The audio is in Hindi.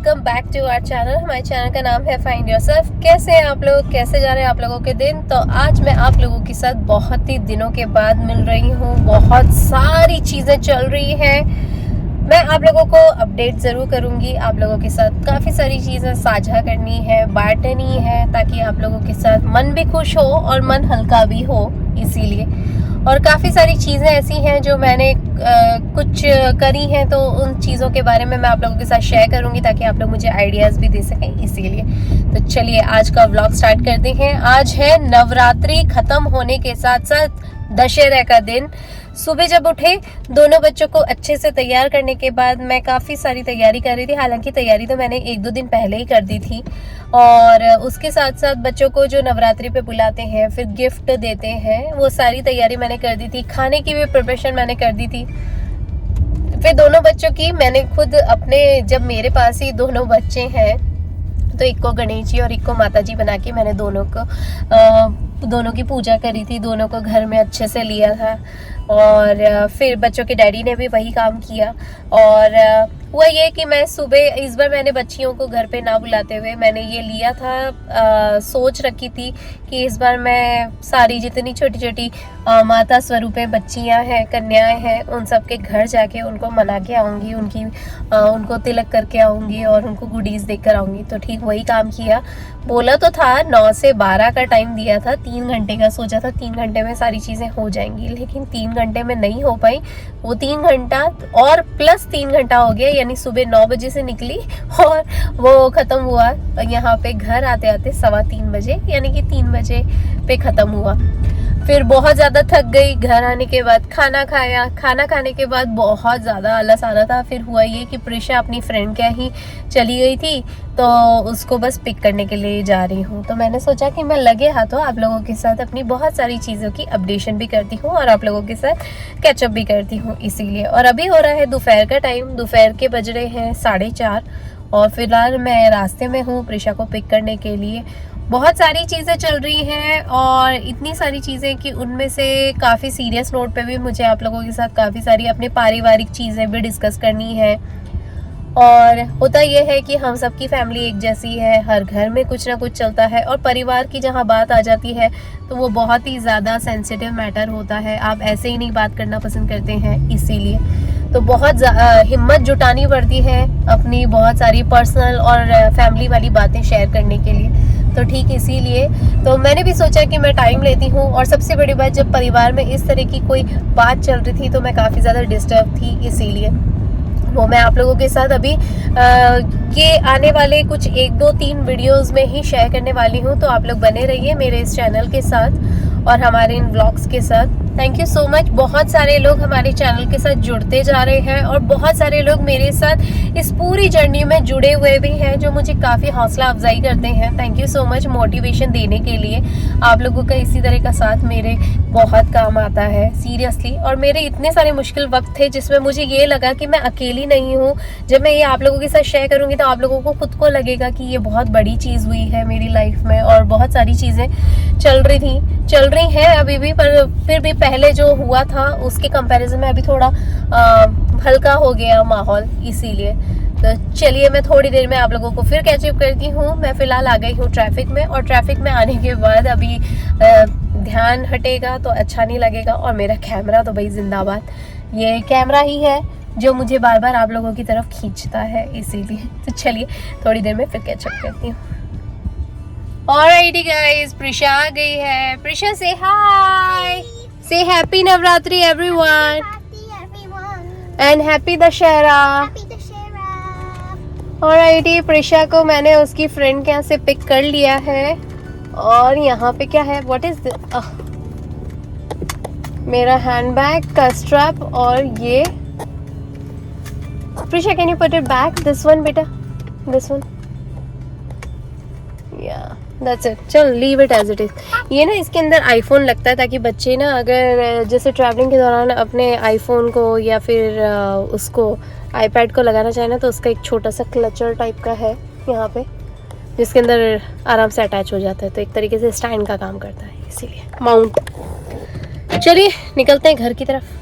Welcome back to our channel. हमारे चैनल का नाम है फाइंड योरसेल्फ। कैसे हैं आप लोग, कैसे जा रहे हैं आप लोगों के दिन? तो आज मैं आप लोगों के साथ बहुत ही दिनों के बाद मिल रही हूँ। बहुत सारी चीज़ें चल रही हैं, मैं आप लोगों को अपडेट ज़रूर करूँगी। आप लोगों के साथ काफ़ी सारी चीज़ें साझा करनी है, बांटनी है, ताकि आप लोगों के साथ मन भी खुश हो और मन हल्का भी हो। इसीलिए और काफ़ी सारी चीज़ें ऐसी हैं जो मैंने कुछ करी हैं, तो उन चीज़ों के बारे में मैं आप लोगों के साथ शेयर करूंगी ताकि आप लोग मुझे आइडियाज़ भी दे सकें। इसीलिए तो चलिए आज का व्लॉग स्टार्ट करते हैं। आज है नवरात्रि ख़त्म होने के साथ साथ दशहरा का दिन। सुबह जब उठे, दोनों बच्चों को अच्छे से तैयार करने के बाद मैं काफ़ी सारी तैयारी कर रही थी। हालांकि तैयारी तो मैंने 1-2 दिन पहले ही कर दी थी, और उसके साथ साथ बच्चों को जो नवरात्रि पे बुलाते हैं, फिर गिफ्ट देते हैं, वो सारी तैयारी मैंने कर दी थी। खाने की भी प्रिपरेशन मैंने कर दी थी। फिर दोनों बच्चों की मैंने खुद अपने, जब मेरे पास ही दोनों बच्चे हैं तो एक को गणेश जी और एक को माता जी बना के मैंने दोनों की पूजा करी थी। दोनों को घर में अच्छे से लिया था, और फिर बच्चों के डैडी ने भी वही काम किया। और हुआ ये कि मैं सुबह, इस बार मैंने बच्चियों को घर पे ना बुलाते हुए मैंने ये लिया था, सोच रखी थी कि इस बार मैं सारी जितनी छोटी छोटी माता स्वरूपें बच्चियां हैं, कन्याएं हैं, उन सब के घर जाके उनको मना के आऊँगी, उनको तिलक करके आऊँगी और उनको गुडीज़ देकर कर आऊँगी। तो ठीक वही काम किया। बोला तो था 9 से 12 का टाइम दिया था, 3 घंटे का सोचा था, 3 घंटे में सारी चीज़ें हो जाएंगी, लेकिन 3 घंटे में नहीं हो पाई। वो 3 घंटा और प्लस 3 घंटा हो गया, यानी सुबह 9 बजे से निकली और वो ख़त्म हुआ यहाँ पे घर आते आते 3:15 बजे, यानी कि 3 बजे पे ख़त्म हुआ। फिर बहुत ज़्यादा थक गई। घर आने के बाद खाना खाया। खाना खाने के बाद बहुत ज़्यादा आलस आ रहा था। फिर हुआ ये कि प्रिशा अपनी फ्रेंड के ही चली गई थी, तो उसको बस पिक करने के लिए जा रही हूँ। तो मैंने सोचा कि मैं लगे हाथों आप लोगों के साथ अपनी बहुत सारी चीज़ों की अपडेशन भी करती हूँ और आप लोगों के साथ कैचअप भी करती हूँ। इसीलिए और अभी हो रहा है दोपहर का टाइम, दोपहर के बज रहे हैं 4:30, और फिलहाल मैं रास्ते में हूँ प्रिशा को पिक करने के लिए। बहुत सारी चीज़ें चल रही हैं, और इतनी सारी चीज़ें कि उनमें से काफ़ी सीरियस नोट पे भी मुझे आप लोगों के साथ काफ़ी सारी अपनी पारिवारिक चीज़ें भी डिस्कस करनी है। और होता यह है कि हम सबकी फैमिली एक जैसी है, हर घर में कुछ ना कुछ चलता है, और परिवार की जहाँ बात आ जाती है तो वो बहुत ही ज़्यादा सेंसिटिव मैटर होता है। आप ऐसे ही नहीं बात करना पसंद करते हैं, इसीलिए तो बहुत हिम्मत जुटानी पड़ती है अपनी बहुत सारी पर्सनल और फैमिली वाली बातें शेयर करने के लिए। तो ठीक इसीलिए तो मैंने भी सोचा कि मैं टाइम लेती हूँ। और सबसे बड़ी बात, जब परिवार में इस तरह की कोई बात चल रही थी तो मैं काफ़ी ज़्यादा डिस्टर्ब थी, इसीलिए वो मैं आप लोगों के साथ अभी ये आने वाले कुछ 1-2-3 वीडियोस में ही शेयर करने वाली हूँ। तो आप लोग बने रहिए मेरे इस चैनल के साथ और हमारे इन व्लॉग्स के साथ। Thank you so much. बहुत सारे लोग हमारे चैनल के साथ जुड़ते जा रहे हैं, और बहुत सारे लोग मेरे साथ इस पूरी जर्नी में जुड़े हुए भी हैं, जो मुझे काफ़ी हौसला अफजाई करते हैं। Thank you so much motivation देने के लिए। आप लोगों का इसी तरह का साथ मेरे बहुत काम आता है, सीरियसली। और मेरे इतने सारे मुश्किल वक्त थे जिसमें मुझे ये लगा कि मैं अकेली नहीं हूँ। जब मैं ये आप लोगों के साथ शेयर करूँगी तो आप लोगों को खुद को लगेगा कि ये बहुत बड़ी चीज़ हुई है मेरी लाइफ में, और बहुत सारी चीज़ें चल रही हैं अभी भी, पर फिर भी पहले जो हुआ था उसके कंपैरिजन में अभी थोड़ा हल्का हो गया माहौल। इसीलिए तो चलिए मैं थोड़ी देर में आप लोगों को फिर कैचअप करती हूँ। मैं फ़िलहाल आ गई हूँ ट्रैफिक में, और ट्रैफिक में आने के बाद अभी ध्यान हटेगा तो अच्छा नहीं लगेगा। और मेरा कैमरा तो भाई जिंदाबाद, ये कैमरा ही है जो मुझे बार बार आप लोगों की तरफ खींचता है, इसीलिए। तो चलिए थोड़ी देर में फिर कैचअप करती हूँ। ऑलराइटी गाइस, प्रिशा आ गई है। Prisha say hi, say happy Navratri everyone, and happy Dussehra. Alrighty, Prisha को मैंने उसकी फ्रेंड के यहाँ से पिक कर लिया है, और यहाँ पे क्या है, व्हाट इज दिस, मेरा हैंडबैग का स्ट्रैप, और ये Prisha can you put it back, this one बेटा, दिस वन, या दैट्स इट। चल leave it as it is. ये ना इसके अंदर आईफोन लगता है, ताकि बच्चे ना अगर जैसे ट्रैवलिंग के दौरान अपने आईफोन को या फिर उसको आईपैड को लगाना चाहे ना, तो उसका एक छोटा सा क्लचर टाइप का है यहाँ पे, जिसके अंदर आराम से अटैच हो जाता है। तो एक तरीके से स्टैंड का काम करता है, इसीलिए माउंट। चलिए निकलते हैं घर की तरफ।